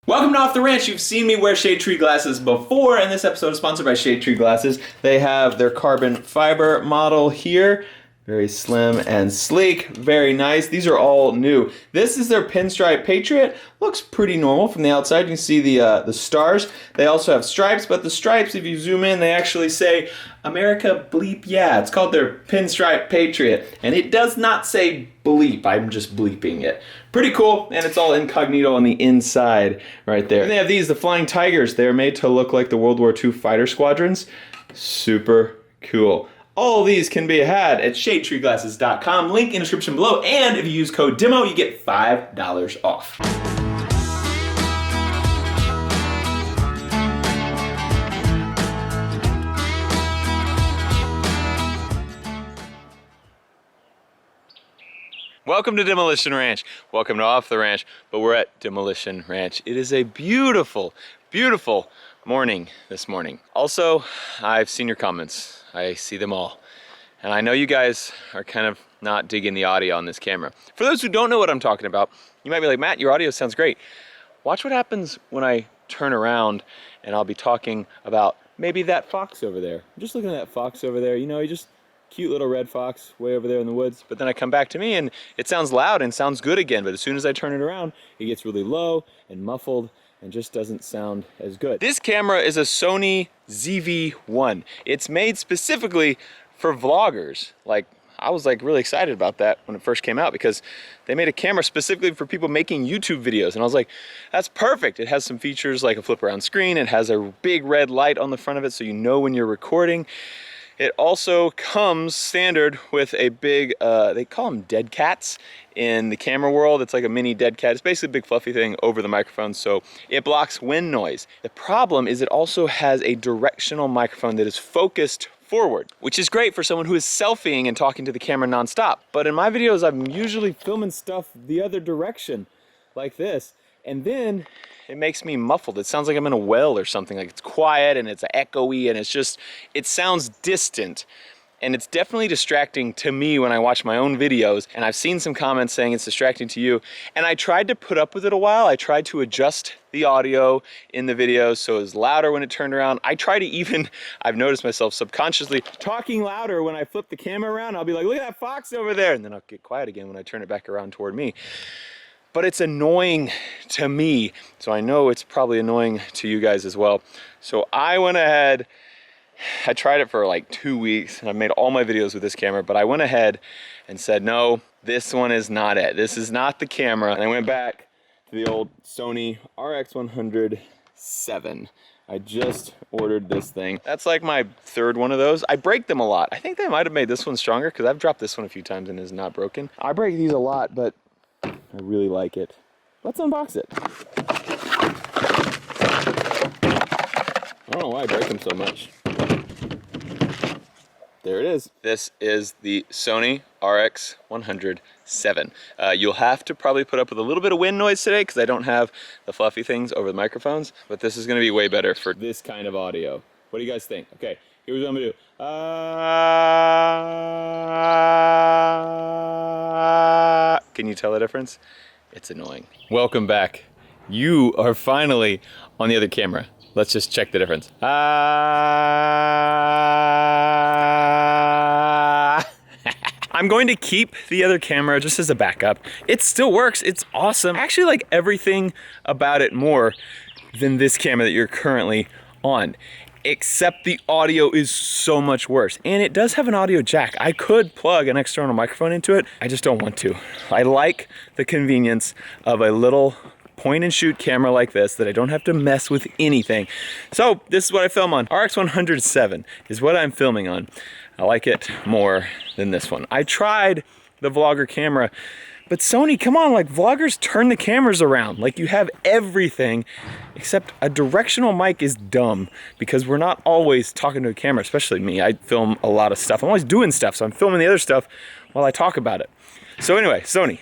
Welcome to Off the Ranch. You've seen me wear Shade Tree glasses before, and this episode is sponsored by Shade Tree Glasses. They have their carbon fiber model here. Very slim and sleek, very nice. These are all new. This is their Pinstripe Patriot. Looks pretty normal from the outside. You can see the stars. They also have stripes, but the stripes, if you zoom in, they actually say America bleep yeah. It's called their Pinstripe Patriot, and it does not say bleep. I'm just bleeping it. Pretty cool, and it's all incognito on the inside right there. And they have these, the Flying Tigers. They're made to look like the World War II fighter squadrons. Super cool. All these can be had at shadetreeglasses.com. Link in the description below. And if you use code DEMO, you get $5 off. Welcome to Demolition Ranch. Welcome to Off the Ranch, but we're at Demolition Ranch. It is a beautiful, beautiful morning this morning. Also, I've seen your comments. I see them all. And I know you guys are kind of not digging the audio on this camera. For those who don't know what I'm talking about, you might be like, Matt, your audio sounds great. Watch what happens when I turn around and I'll be talking about maybe that fox over there. I'm just looking at that fox over there. You know, he just cute little red fox way over there in the woods. But then I come back to me and it sounds loud and sounds good again. But as soon as I turn it around, it gets really low and muffled and just doesn't sound as good. This camera is a Sony ZV-1. It's made specifically for vloggers. I was really excited about that when it first came out because they made a camera specifically for people making YouTube videos. And I was like, that's perfect. It has some features like a flip around screen. It has a big red light on the front of it so you know when you're recording. It also comes standard with a big, they call them dead cats in the camera world. It's like a mini dead cat. It's basically a big fluffy thing over the microphone, so it blocks wind noise. The problem is it also has a directional microphone that is focused forward, which is great for someone who is selfieing and talking to the camera nonstop. But in my videos, I'm usually filming stuff the other direction, like this. And then it makes me muffled. It sounds like I'm in a well or something. Like it's quiet and it's echoey and it sounds distant. And it's definitely distracting to me when I watch my own videos. And I've seen some comments saying it's distracting to you. And I tried to put up with it a while. I tried to adjust the audio in the videos so it was louder when it turned around. I try to even, I've noticed myself subconsciously talking louder when I flip the camera around. I'll be like, look at that fox over there. And then I'll get quiet again when I turn it back around toward me. But it's annoying to me, so I know it's probably annoying to you guys as well. So I went ahead, I tried it for like 2 weeks, and I've made all my videos with this camera, but I went ahead and said, no, this one is not it. This is not the camera. And I went back to the old Sony RX107. I just ordered this thing. That's like my third one of those. I break them a lot. I think they might have made this one stronger because I've dropped this one a few times and it's not broken. I break these a lot, but I really like it. Let's unbox it. I don't know why I break them so much. There it is. This is the Sony RX107. You'll have to probably put up with a little bit of wind noise today because I don't have the fluffy things over the microphones, but this is going to be way better for this kind of audio. What do you guys think? Okay, here's what I'm going to do. Can you tell the difference? It's annoying. Welcome back. You are finally on the other camera. Let's just check the difference. I'm going to keep the other camera just as a backup. It still works. It's awesome. I actually like everything about it more than this camera that you're currently on. Except the audio is so much worse. And it does have an audio jack. I could plug an external microphone into it. I just don't want to. I like the convenience of a little point and shoot camera like this that I don't have to mess with anything. So this is what I film on. RX107 is what I'm filming on. I like it more than this one. I tried the vlogger camera, but Sony, come on, like vloggers turn the cameras around. Like you have everything except a directional mic is dumb because we're not always talking to a camera, especially me. I film a lot of stuff. I'm always doing stuff, so I'm filming the other stuff while I talk about it. So anyway, Sony,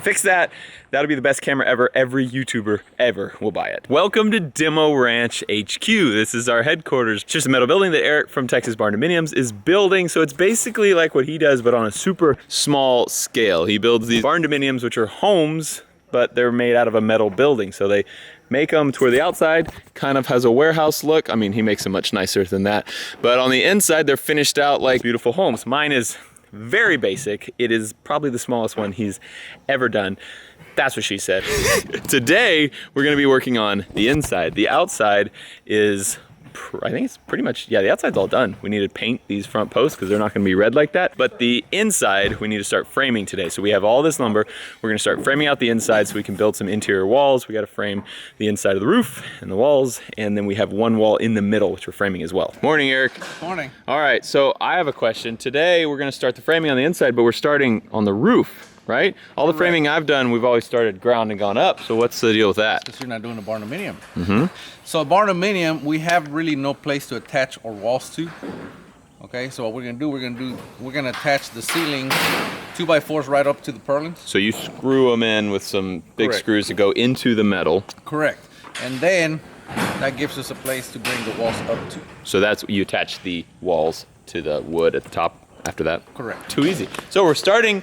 fix that. That'll be the best camera ever. Every YouTuber ever will buy it. Welcome to Demo Ranch HQ. This is our headquarters. It's just a metal building that Eric from Texas Barndominiums is building. So it's basically like what he does, but on a super small scale. He builds these barndominiums, which are homes, but they're made out of a metal building. So they make them to where the outside kind of has a warehouse look. I mean, he makes them much nicer than that. But on the inside, they're finished out like beautiful homes. Mine is very basic. It is probably the smallest one he's ever done. That's what she said. Today, we're gonna be working on the inside. The outside is, I think it's pretty much, yeah, the outside's all done. We need to paint these front posts because they're not gonna be red like that. But the inside, we need to start framing today. So we have all this lumber. We're gonna start framing out the inside so we can build some interior walls. We gotta frame the inside of the roof and the walls. And then we have one wall in the middle, which we're framing as well. Morning, Eric. Morning. All right, so I have a question. Today, we're gonna start the framing on the inside, but we're starting on the roof, right? All the framing I've done, we've always started ground and gone up. So what's the deal with that? Because you're not doing a barnuminium. Mm-hmm. So barnuminium, we have really no place to attach our walls to. Okay, so what we're gonna attach the ceiling 2x4s right up to the purlins. So you screw them in with some big Correct. screws that go into the metal. Correct. And then that gives us a place to bring the walls up to. So that's, you attach the walls to the wood at the top after that? Correct. Too easy. So we're starting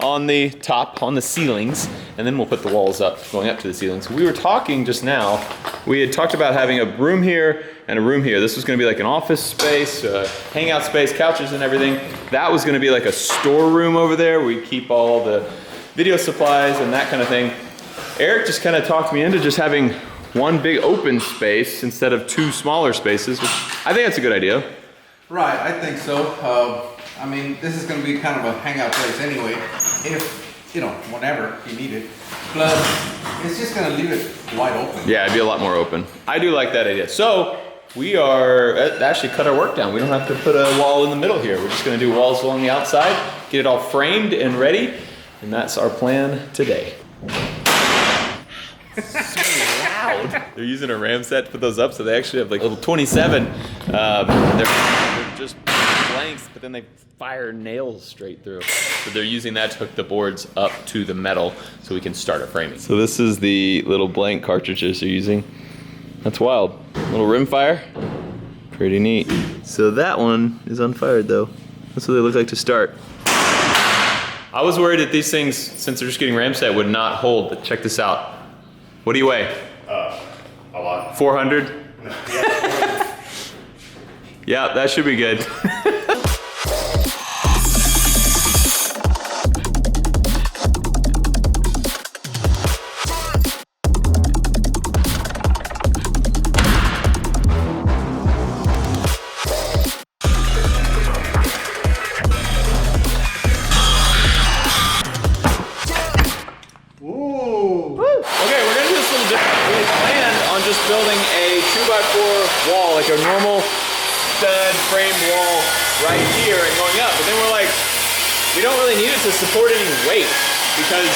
on the top, on the ceilings, and then we'll put the walls up, going up to the ceilings. We were talking just now, we had talked about having a room here and a room here. This was gonna be like an office space, hangout space, couches and everything. That was gonna be like a storeroom over there. We keep all the video supplies and that kind of thing. Eric just kind of talked me into just having one big open space instead of two smaller spaces, which I think that's a good idea. Right, I think so. I mean, this is going to be kind of a hangout place anyway, if, you know, whenever you need it. Plus, it's just going to leave it wide open. Yeah, it'd be a lot more open. I do like that idea. So, we are, actually cut our work down. We don't have to put a wall in the middle here. We're just going to do walls along the outside, get it all framed and ready, and that's our plan today. So loud. They're using a ram set to put those up, so they actually have like a little 27. They're just blanks, but then they fire nails straight through. So they're using that to hook the boards up to the metal so we can start our framing. So this is the little blank cartridges they're using. That's wild. Little rim fire. Pretty neat. So that one is unfired though. That's what they look like to start. I was worried that these things, since they're just getting ram set, would not hold, but check this out. What do you weigh? A lot. 400? Yeah, that should be good. Building a 2x4 wall, like a normal stud frame wall right here and going up. But then we're like, we don't really need it to support any weight because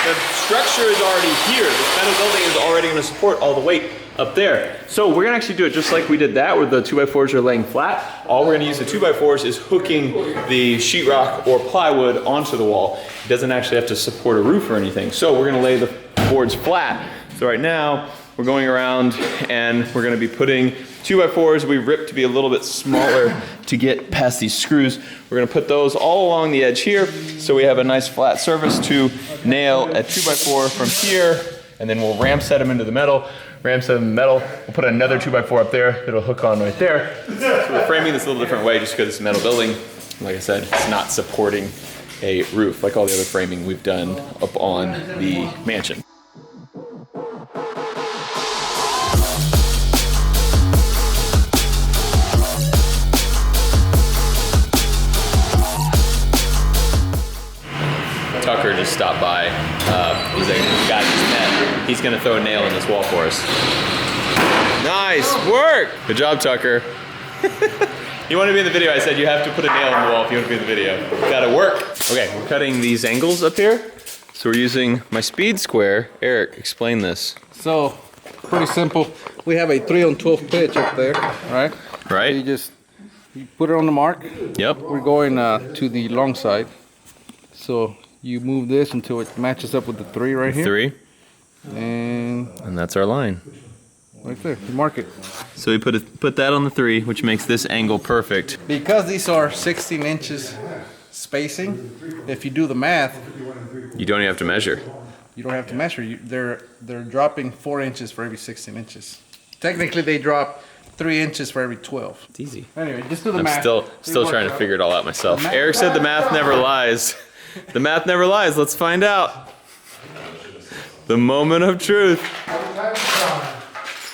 the structure is already here. This metal building is already gonna support all the weight up there. So we're gonna actually do it just like we did that, where the 2x4s are laying flat. All we're gonna use the 2x4s is hooking the sheetrock or plywood onto the wall. It doesn't actually have to support a roof or anything. So we're gonna lay the boards flat. So right now, we're going around and we're gonna be putting 2x4s we ripped to be a little bit smaller to get past these screws. We're gonna put those all along the edge here so we have a nice flat surface to nail a 2x4 from here, and then we'll ram set them into the metal. Ram set them in the metal. We'll put another 2x4 up there that'll hook on right there. So we're framing this a little different way just because it's a metal building. Like I said, it's not supporting a roof like all the other framing we've done up on the mansion. Tucker just stopped by. He's like, the guy just met. He's gonna throw a nail in this wall for us. Nice work! Good job, Tucker. You want to be in the video? I said you have to put a nail in the wall if you want to be in the video. Gotta work. Okay, we're cutting these angles up here. So we're using my speed square. Eric, explain this. So, pretty simple. We have a 3/12 pitch up there, right? Right. You put it on the mark. Yep. We're going to the long side. So you move this until it matches up with the 3 right here. 3. And that's our line. right there, you mark it. So we put that on the 3, which makes this angle perfect. Because these are 16 inches spacing, if you do the math, You don't even have to measure. You don't have to measure. They're dropping 4 inches for every 16 inches. Technically, they drop 3 inches for every 12. It's easy. Anyway, just do the I'm math. still trying to figure it all out myself. Eric said the math never lies. The math never lies. Let's find out. The moment of truth.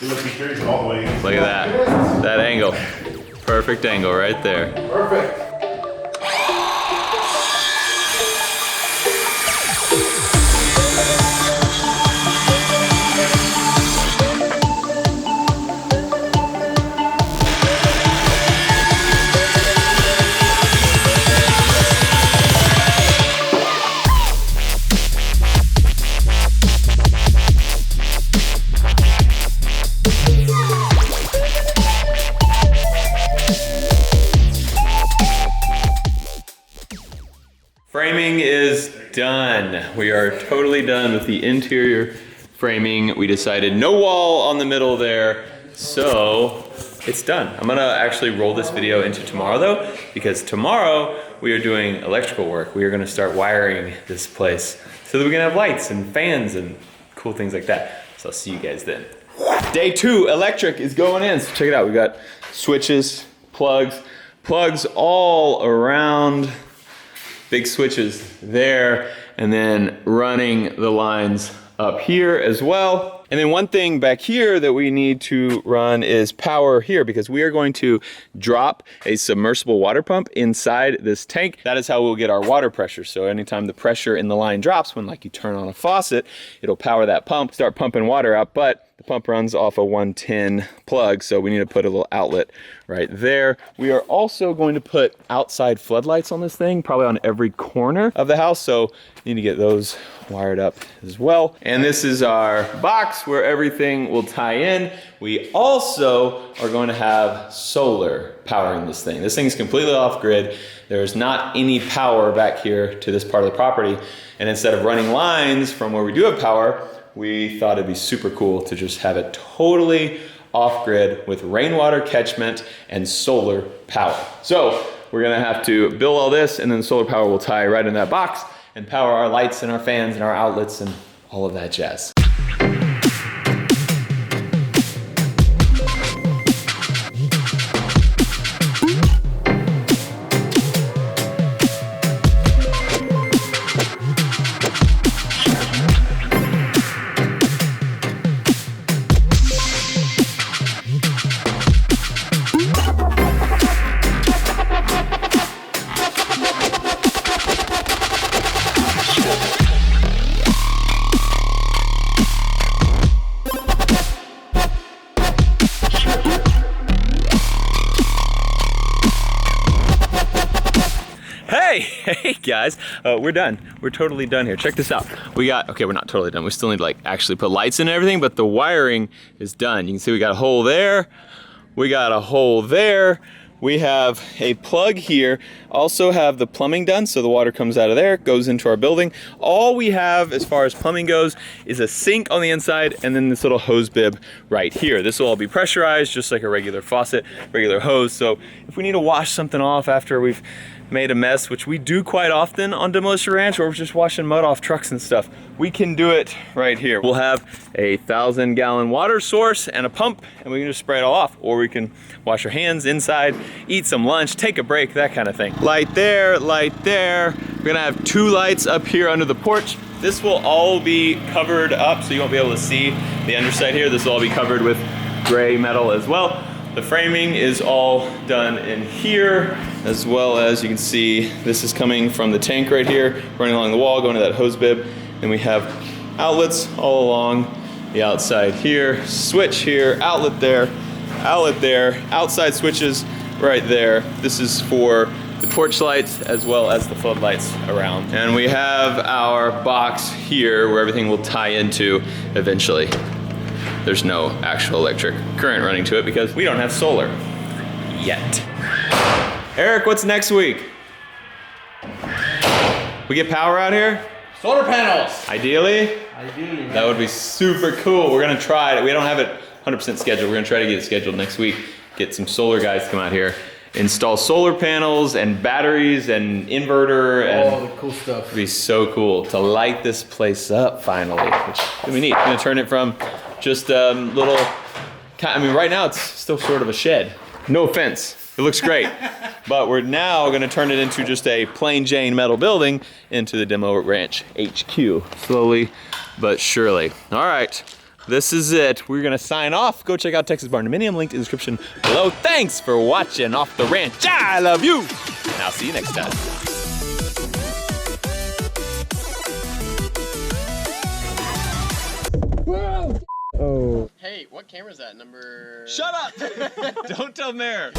Look Look at that. That angle. Perfect angle right there. Perfect. Framing is done. We are totally done with the interior framing. We decided no wall on the middle there, so it's done. I'm gonna actually roll this video into tomorrow though, because tomorrow we are doing electrical work. We are gonna start wiring this place so that we can have lights and fans and cool things like that. So I'll see you guys then. Day 2, electric is going in. So check it out, we got switches, plugs all around. Big switches there, and then running the lines up here as well. And then one thing back here that we need to run is power here, because we are going to drop a submersible water pump inside this tank. That is how we'll get our water pressure. So anytime the pressure in the line drops, when like you turn on a faucet, it'll power that pump, start pumping water out, but the pump runs off a 110 plug, so we need to put a little outlet right there. We are also going to put outside floodlights on this thing, probably on every corner of the house, so need to get those wired up as well. And this is our box where everything will tie in. We also are going to have solar powering this thing. This thing is completely off grid. There's not any power back here to this part of the property. And instead of running lines from where we do have power, we thought it'd be super cool to just have it totally off grid with rainwater catchment and solar power. So we're gonna have to build all this, and then the solar power will tie right in that box and power our lights and our fans and our outlets and all of that jazz. Hey guys, we're done. We're totally done here. Check this out. Okay, we're not totally done. We still need to like actually put lights in and everything, but the wiring is done. You can see we got a hole there. We got a hole there. We have a plug here. Also have the plumbing done, so the water comes out of there, goes into our building. All we have as far as plumbing goes is a sink on the inside and then this little hose bib right here. This will all be pressurized just like a regular faucet, regular hose. So if we need to wash something off after we've made a mess, which we do quite often on Demolition Ranch, or we're just washing mud off trucks and stuff, we can do it right here. We'll have a 1,000-gallon water source and a pump, and we can just spray it all off. Or we can wash our hands inside, eat some lunch, take a break, that kind of thing. Light there, light there. We're gonna have 2 lights up here under the porch. This will all be covered up, so you won't be able to see the underside here. This will all be covered with gray metal as well. The framing is all done in here, as well as you can see, this is coming from the tank right here, running along the wall, going to that hose bib. Then we have outlets all along the outside here, switch here, outlet there, outside switches right there. This is for the porch lights as well as the floodlights around. And we have our box here where everything will tie into eventually. There's no actual electric current running to it because we don't have solar yet. Eric, what's next week? We get power out here? Solar panels. Ideally? Ideally. That would be super cool. We're gonna try it. We don't have it 100% scheduled. We're gonna try to get it scheduled next week. Get some solar guys to come out here install solar panels and batteries and inverter and All the cool stuff. it'd be so cool to light this place up finally, which is gonna be neat. I'm gonna turn it from just little, I mean, right now it's still sort of a shed. No offense, it looks great. But we're now gonna turn it into just a plain Jane metal building into the Demo Ranch HQ, slowly but surely. All right, this is it. We're gonna sign off. Go check out Texas Barn Dominium, link in the description below. Thanks for watching Off the Ranch. I love you, and I'll see you next time. Oh. Hey, what camera is that? Number... Shut up! Don't tell Mayor.